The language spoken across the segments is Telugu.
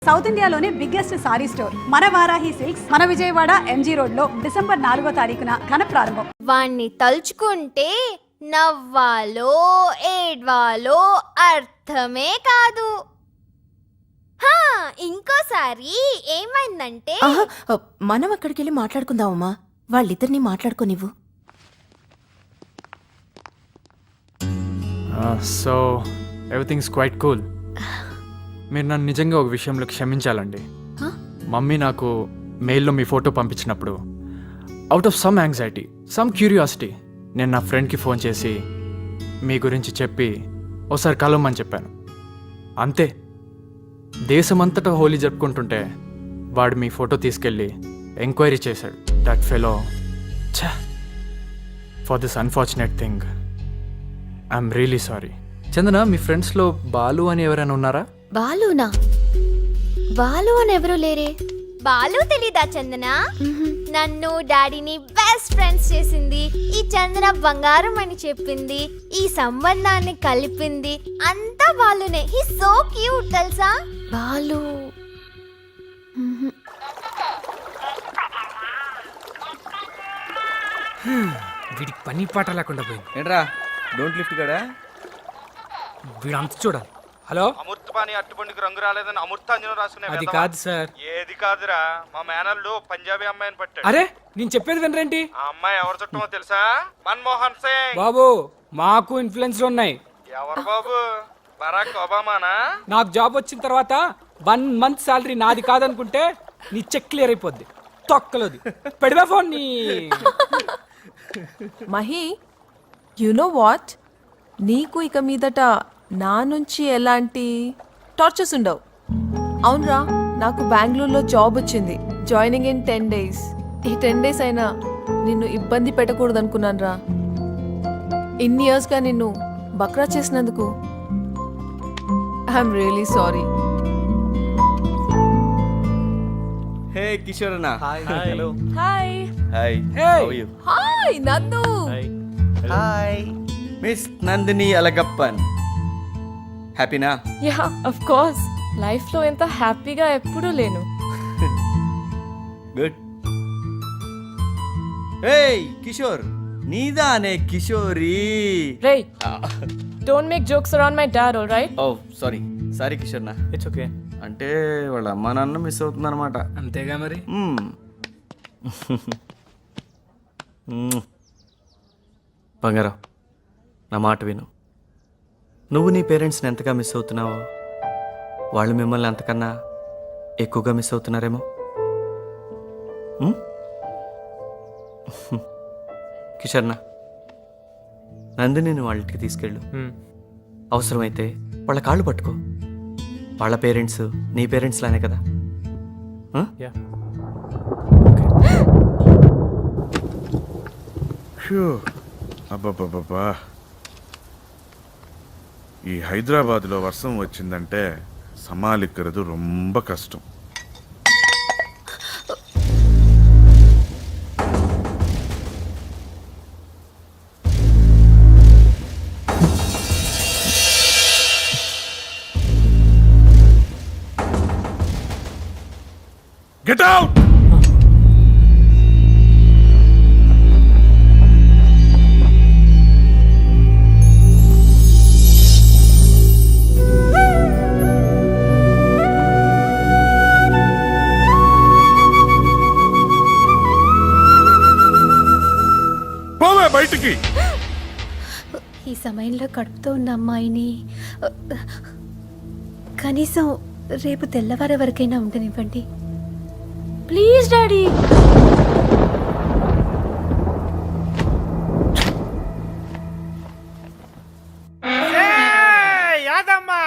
సౌత్ ఇండియాలోనే బిగ్గెస్ట్ సారీ స్టోర్ మన వారాహి సిల్క్స్ మన విజయవాడ ఎంజీ రోడ్ లో డిసెంబర్ 4వ తారీఖున ఘన ప్రారంభం. వాణ్ణి తలుచుకుంటే నవ్వాలో ఏడ్వాలో అర్థమే కాదు. ఇంకోసారి ఏమైందంటే మనం అక్కడికి వెళ్ళి మాట్లాడుకుందామమ్మా. వాళ్ళిద్దరిని మాట్లాడుకోనివ్వు. So everything's quite cool. మీరు నన్ను నిజంగా ఒక విషయంలో క్షమించాలండి. మమ్మీ నాకు మెయిల్లో మీ ఫోటో పంపించినప్పుడు out of some anxiety, some curiosity నేను నా ఫ్రెండ్కి ఫోన్ చేసి మీ గురించి చెప్పి ఒకసారి కలవమని చెప్పాను. అంతే. దేశమంతటా హోలీ జరుపుకుంటుంటే వాడు మీ ఫోటో తీసుకెళ్ళి ఎంక్వైరీ చేశాడు. That fellow for this unfortunate thing I'm really sorry. Chandana, మీ ఫ్రెండ్స్లో బాలు అని ఎవరైనా ఉన్నారా? బాలునా? బాలు అని ఎవరు లేరే. బాలు తెలీదా చందన? నన్ను డాడీని బెస్ట్ ఫ్రెండ్స్ చేసింది, ఈ చందన బంగారం అని చెప్పింది, ఈ సంబంధాన్ని కలిపింది అంతా బాలునే. హీ సో క్యూట్ తెలుసా? బాలు వీడికి పని పాట లేకుండా పోయింది. ఏంట్రా డోంట్ లిఫ్ట్ గడా? వీడు అంత చూడాలి. హలో, అమృతపాణి అట్టుబండికి రంగు రాలేదని అమృతాంజనం రాసుకునే అది కాదు సార్. ఏది కాదురా, మా మేనల్లు పంజాబీ అమ్మాయిని పట్టాడు. అరే నేను చెప్పేది వినరేంటి? ఆ అమ్మాయి ఎవరు చుట్టమో తెలుసా? మన్మోహన్ సింగ్. బాబు మాకు ఇన్ఫ్లుయెన్స్ ఉన్నాయి. ఎవరు బాబు? బరాక్ ఒబామానా? నాకు జాబ్ వచ్చిన తర్వాత 1 month శాలరీ నాది కాదనుకుంటే నీ చెక్ క్లియర్ అయిపోద్ది. తొక్కలోది పెడివా ఫోన్ నీ. మహి, యు నో వాట్, నీకు ఇక మీదట నా నుంచి ఎలాంటి టార్చర్స్ ఉండవు. అవునరా, నాకు బెంగళూరులో జాబ్ వచ్చింది. Joining in 10 days. ఈ 10 days అయినా నిన్ను ఇబ్బంది పెట్టకూడదు అనుకున్నాను రా. ఇన్ని ఇయర్స్గా నిన్ను బక్రా చేసినందుకు I'm really sorry. Hey Kishore అన్న. Hi hi. Hey. How you? Hi Nandu. Hi miss Nandini Alagappan. హ్యాపీనా? Yeah of course. లైఫ్లో ఎంత హ్యాపీగా ఎప్పుడూ లేను. గుడ్. ఏయ్ కిషోర్, నీదానే కిషోరీ. రేయ్, don't make jokes around my dad, all right? Oh sorry sorry Kishore నా. It's okay. అంటే వాళ్ళ అమ్మా నాన్న మిస్ అవుతుంది అనమాట. అంతేగా మరి. బంగారం, నా మాట విను. నువ్వు నీ పేరెంట్స్ని ఎంతగా మిస్ అవుతున్నావో వాళ్ళు మిమ్మల్ని అంతకన్నా ఎక్కువగా మిస్ అవుతున్నారేమో. కిషోర్నా, నందిని నువ్వు వాళ్ళ ఇంటికి తీసుకెళ్ళు. అవసరమైతే వాళ్ళ కాళ్ళు పట్టుకో. వాళ్ళ పేరెంట్స్ నీ పేరెంట్స్ లానే కదా. అబ్బబ్బబ్బా, ఈ హైదరాబాద్లో వర్షం వచ్చిందంటే సమాలిక్கிறது ரொம்ப కష్టం. Get out! పోవే బయటికి. ఈ సమయంలో కడుపుతో ఉన్న అమ్మాయిని కనీసం రేపు తెల్లవారే వరకైనా ఉండనివ్వండి ప్లీజ్ డాడీ. యాదమ్మా,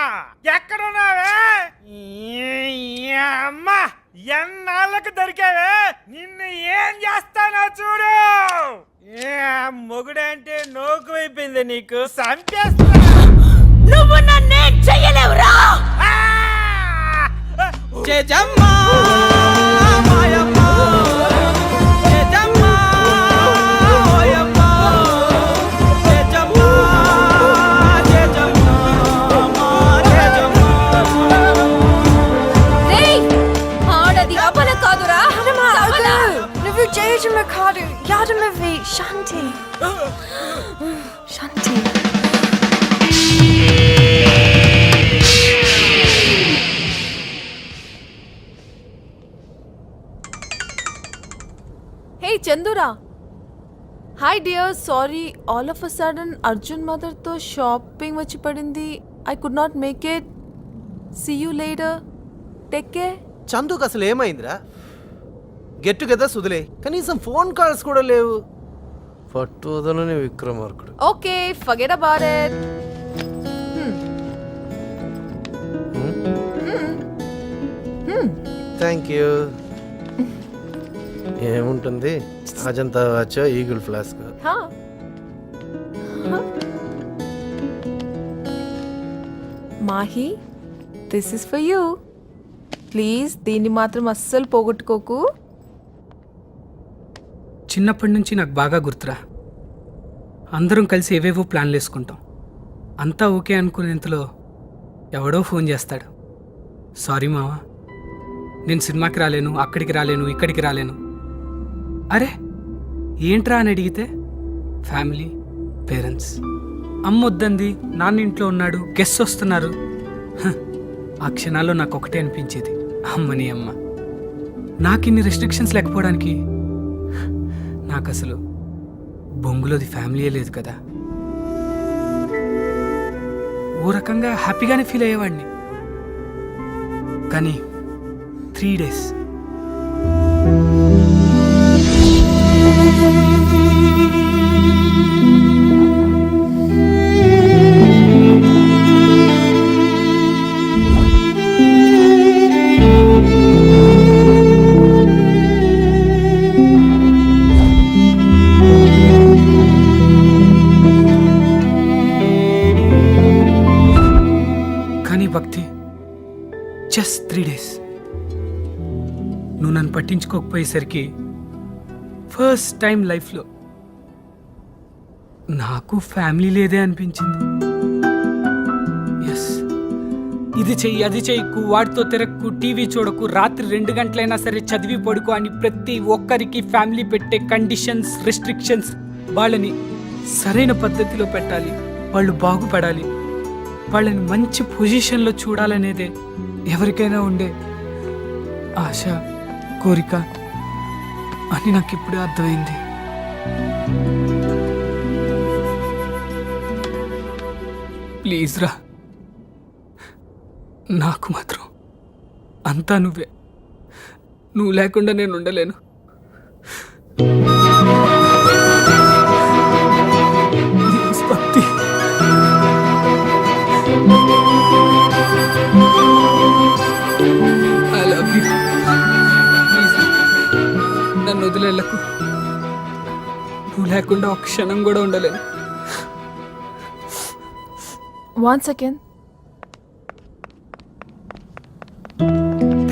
ఎక్కడున్నావే? అమ్మా, ఎన్నాళ్ళకు దొరికావే? నిన్ను ఏం చేస్తానో చూడు. మొగుడంటే నోకు అయిపోయింది నీకు. సంపేస్తా. నువ్వు నన్నేం చెయ్యలేవురా. రేయ్, Jade Mercado, Yadamavi, Shanti. Shanti. Hey, Chandura. Hi dear, sorry. All of a sudden, Arjun mother to shopping vachi padindi. I could not make it. See you later. Take care. చందుకు అసలు ఏమైందిరా? గెట్ టుగెదర్స్ వదిలే, కనీసం ఫోన్ కాల్స్ కూడా లేవు. పట్టు వదలని విక్రమార్కుడు. Okay, forget about it. Thank you. ఏముంటుంది? అజంతా వాచో, eagle flask. Huh? Mahi, this is for you. Please, దీన్ని మాత్రం అస్సలు పోగొట్టుకోకు. చిన్నప్పటి నుంచి నాకు బాగా గుర్తురా. అందరం కలిసి ఏవేవో ప్లాన్లు వేసుకుంటాం. అంతా ఓకే అనుకునేంతలో ఎవడో ఫోన్ చేస్తాడు. సారీ మావా, నేను సినిమాకి రాలేను, అక్కడికి రాలేను, ఇక్కడికి రాలేను. అరే ఏంట్రా అని అడిగితే ఫ్యామిలీ, పేరెంట్స్. అమ్మ వద్దంది, నాన్న ఇంట్లో ఉన్నాడు, గెస్ట్ వస్తున్నారు. ఆ క్షణాల్లో నాకు ఒకటే అనిపించేది, అమ్మని అమ్మ. నాకు ఇన్ని రెస్ట్రిక్షన్స్ లేకపోవడానికి నాకు అసలు బొంగులోది ఫ్యామిలీయే లేదు కదా. ఓ రకంగా హ్యాపీగానే ఫీల్ అయ్యేవాడిని. కానీ 3 days భక్తి, జస్ట్ 3 days నువ్వు నన్ను పట్టించుకోకపోయేసరికి ఫస్ట్ టైం లైఫ్లో నాకు ఫ్యామిలీ లేదే అనిపించింది. ఎస్, ఇది చెయ్యి, అది చెయ్యకు, వాడితో తిరక్కు, టీవీ చూడకు, రాత్రి 2 గంటలైనా సరే చదివి పడుకో అని ప్రతి ఒక్కరికి ఫ్యామిలీ పెట్టే కండిషన్స్, రెస్ట్రిక్షన్స్. వాళ్ళని సరైన పద్ధతిలో పెట్టాలి, వాళ్ళు బాగుపడాలి, వాళ్ళని మంచి పొజిషన్లో చూడాలనేదే ఎవరికైనా ఉండే ఆశ, కోరిక అని నాకు ఇప్పుడే అర్థమైంది. ప్లీజ్ రా, నాకు మాత్రం అంతా నువ్వే. నువ్వు లేకుండా నేను ఉండలేను. ప్లీజ్ భక్తి. I love you. Please, నన్ను వదిలేళ్ళకు. నువ్వు లేకుండా ఒక క్షణం కూడా ఉండలేను. One second.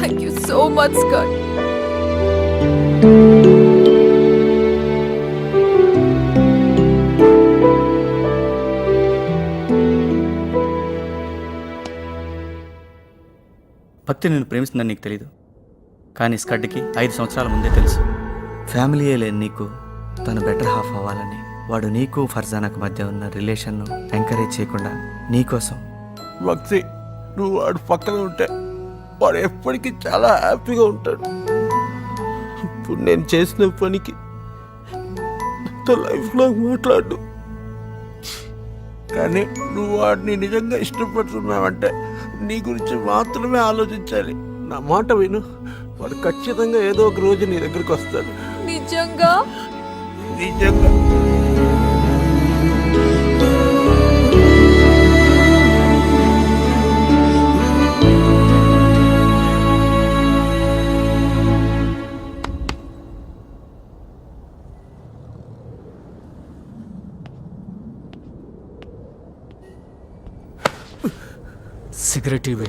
Thank you so much, Scott. భక్తి నేను ప్రేమిస్తుందని నీకు తెలీదు, కానీ స్కడ్కి 5 సంవత్సరాల ముందే తెలుసు. ఫ్యామిలీయే లేని నీకు తను బెటర్ హాఫ్ అవ్వాలని వాడు నీకు ఫర్జానాకు మధ్య ఉన్న రిలేషన్ను ఎంకరేజ్ చేయకుండా నీకోసం. భక్తి, నువ్వు వాడు పక్కన ఉంటే వాడు ఎప్పటికీ చాలా హ్యాపీగా ఉంటాడు. ఇప్పుడు నేను చేసిన పనికి లైఫ్లో మాట్లాడు. కానీ నువ్వు వాడిని నిజంగా ఇష్టపడుతున్నావంటే నీ గురించి మాత్రమే ఆలోచించాలి. నా మాట విను, వాడు ఖచ్చితంగా ఏదో ఒక రోజు నీ దగ్గరికి వస్తాడు. నిజంగా? నిజంగా. సిగరెట్ ఇవే.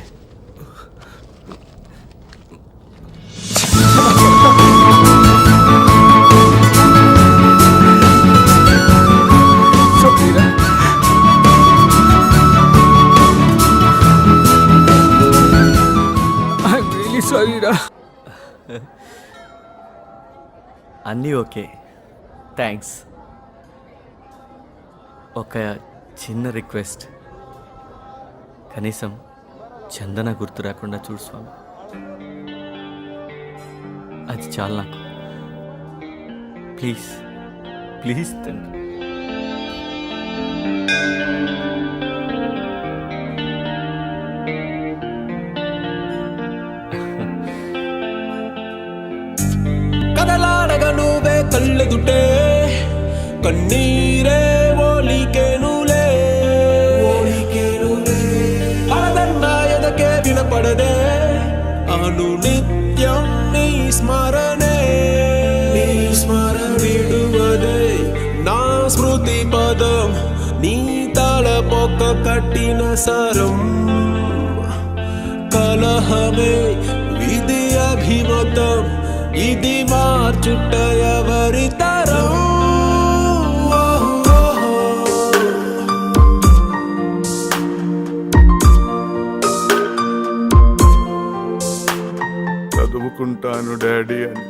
ఐఎమ్ రియలీ సారీ రా. అన్నీ ఓకే, థ్యాంక్స్. ఒక చిన్న రిక్వెస్ట్, కనీసం చందన గుర్తు రాకుండా చూడు స్వామి, అది చాలు నాకు. ప్లీజ్ ప్లీజ్ తండ్రి. కదలాడగ నువ్వే కళ్ళెదుటే కన్నీరే ఓలికేనులే పడదన్న ఎదకే వినపడదే అను నిత్యం నీ స్మరణే విడువదే నా స్మృతి పదం నీ తలపొక్క కట్టిన సరం కలహమే విధి అభిమతం ఇది మార్చుట ఎవరి తరం. చదువుకుంటాను డాడీ అని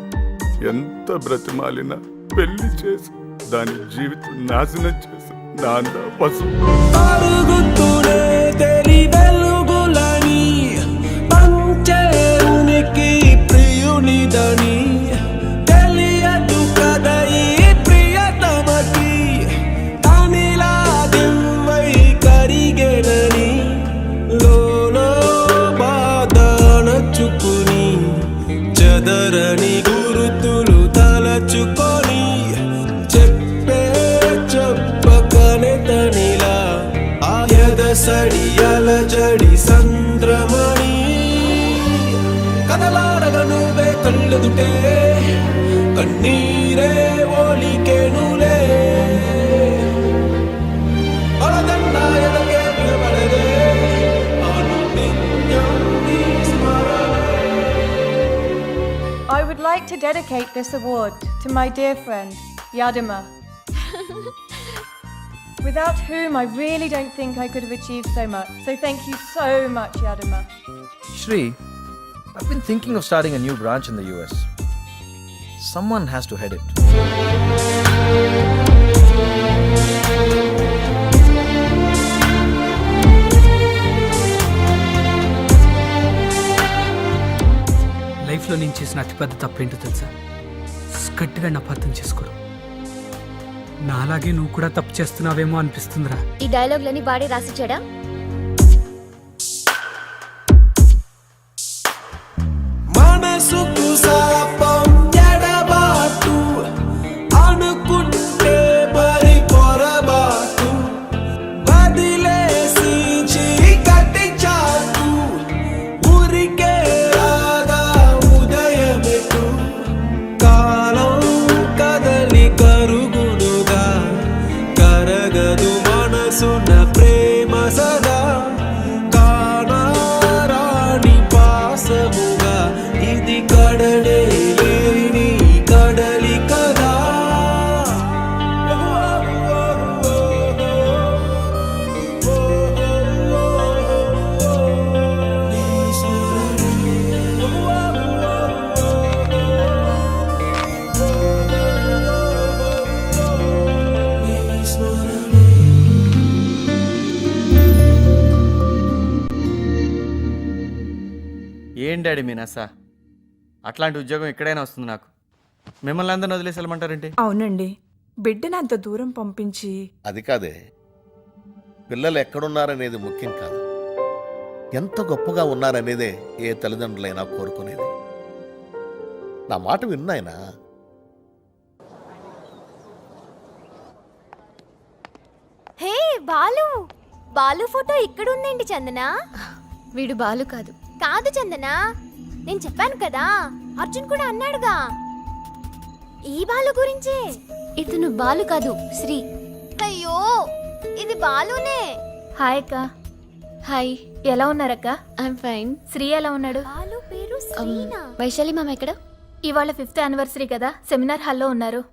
ఎంత బ్రతిమాలినా పెళ్లి చేసి దాని జీవితం నాశనం చేసి నాన్న పసుపు అరుగుతూనే తెలి వెలుగులని పంచేరునికి ప్రియునిదని తెలియదు కదా ఈ ప్రియతమకి తనిలా దివ్వై కరిగెనని లోలో బాధ నచ్చుకుని చదరని గురుతులు తలచుకొని చెప్పకనే తనిలా ఆయదసడి అలజడి సంద్రమణి కదలాడగ నువ్వే కళ్ళెదుటే కన్నీరే ఓలికేనులే పడదన్న ఎదకే వినబడదే అను నిత్యం నీ స్మరణే. I would like to dedicate this award to my dear friend, Yadima. Without whom I really don't think I could have achieved so much. So thank you so much, Yadima. Shri, I've been thinking of starting a new branch in the US. Someone has to head it. లైఫ్లో నేను చేసిన అతిపెద్ద తప్పేంటో తెలుసా? స్కట్గా నా అర్థం చేసుకోవడం. నాలాగే నువ్వు కూడా తప్పు చేస్తున్నావేమో అనిపిస్తుందిరా. ఈ డైలాగ్లని వాడే రాసిచ్చాడా? మనసుకు శాపం ఎడబాటు అనుకుంటే మరి పొరబాటు వదిలేసి చీకటి చాటు ఊరికే రాగా ఉదయమెటు కాలం కదలి కరుగునుగా కరగదు మనసున ప్రేమ సదా కానారాణి పాసముగా ఇది కడలే లేని కడలి కదా. నీ స్మరణే. ఏం డాడీ మీ నసా? అట్లాంటి ఉద్యోగం ఎక్కడైనా వస్తుంది నాకు. మిమ్మల్ని అందరిని వదిలేసి వెళ్ళమంటారేంటి? అవునండి, బిడ్డను అంత దూరం పంపించి. అది కాదే, పిల్లలు ఎక్కడున్నారనేది ముఖ్యం కాదు, ఎంత గొప్పగా ఉన్నారనేదే ఏ తల్లిదండ్రులైనా కోరుకునేది. నా మాట విన్నాయనా? హే బాలు, బాలు ఫోటో ఇక్కడ ఉందేంటి చందన? వీడు బాలు కాదు. కాదు చందన, నేను చెప్పాను కదా, అర్జున్ కూడా అన్నాడుగా ఈ బాలు గురించే. ఇతను బాలు కాదు, శ్రీ. అయ్యో, ఇది బాలునే. హాయ్ అక్క. హాయ్, ఎలా ఉన్నారక్క? I'm fine. శ్రీ ఎలా ఉన్నాడు? బాలు పేరు శ్రీనా. వైశాలి మామ ఎక్కడ? ఇవాళ 5th యానివర్సరీ కదా, సెమినార్ హాల్లో ఉన్నారు.